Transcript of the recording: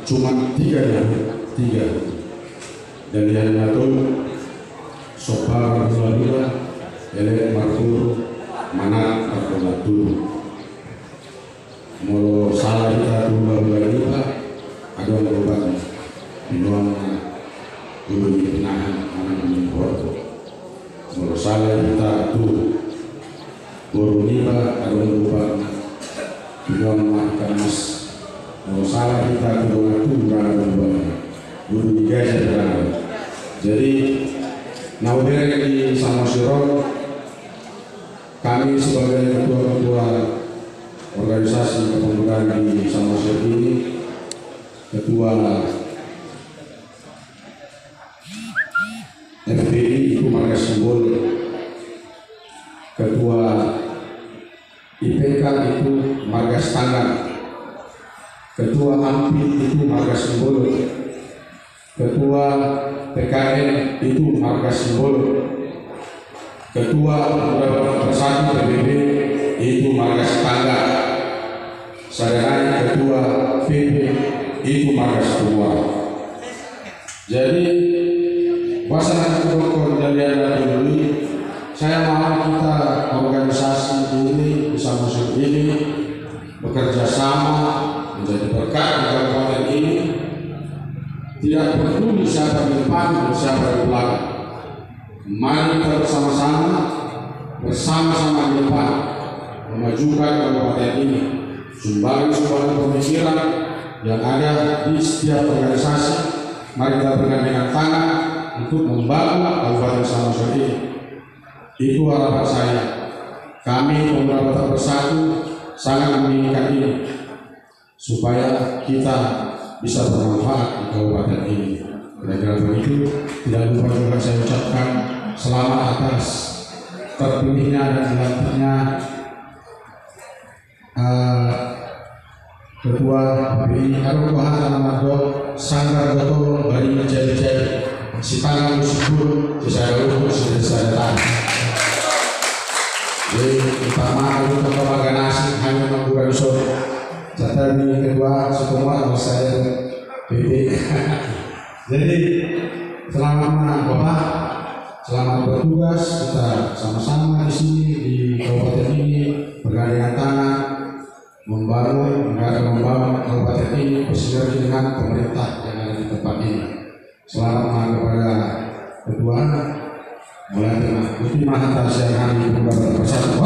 cuma tiga. Dan yang ngatur Sobar Marula, Elek Martur, Manat Martur. Molo salah kita dua juga, ada yang berubah. Minuang dulu dikenahan anak menyimpor. Molo salah kita tuh Boroniba ada yang berubah. Minuang makan mas. Molo salah kita tuh ada yang berubah. Guru digajar. Jadi naudere di Samosir kami sebagai ketua-ketua organisasi kepemudaan di Samosir ini, ketua FPI itu marga simbol, ketua IPK itu marga standar, ketua AMPI itu marga simbol, ketua PKN itu marga simbol, ketua Bersatu PBB itu marga standar, sedangkan ketua VP itu marga ketua. Jadi wasana ketua kejadian dulu, saya mau kita organisasi ini bisa masuk ini bekerja sama menjadi berkat di kabupaten ini. Tidak peduli siapa di depan, siapa di belakang. Mari kita bersama-sama di depan memajukan kabupaten ini. Sumbangan pemikiran yang ada di setiap organisasi, mari kita bergandengan tangan untuk membangun Kabupaten Samosir ini. Itu harapan saya. Kami Pemuda Bersatu sangat menginginkan ini supaya kita bisa bermanfaat di kabupaten ini. Oleh begitu, tidak lupa juga saya ucapkan selamat atas terpilihnya dan dilantiknya Ketua BPI Arukuhan Alamardo Sanggar Goto Bari Jari si tangan musibur saya lupa sudah saya. Jadi pertama itu ketua nasi hanya membuka usul. Jatah di kedua semua saya BPI. Jadi selamat Bapak, selamat bertugas. Kita sama-sama di sini di kabupaten ini bergandengan tangan membangun kabupaten ini bersinergi dengan pemerintah yang ada di tempat ini. Selamat kepada ketua mulai dengan Putih Mahanta siang hari Pemuda Bersatu.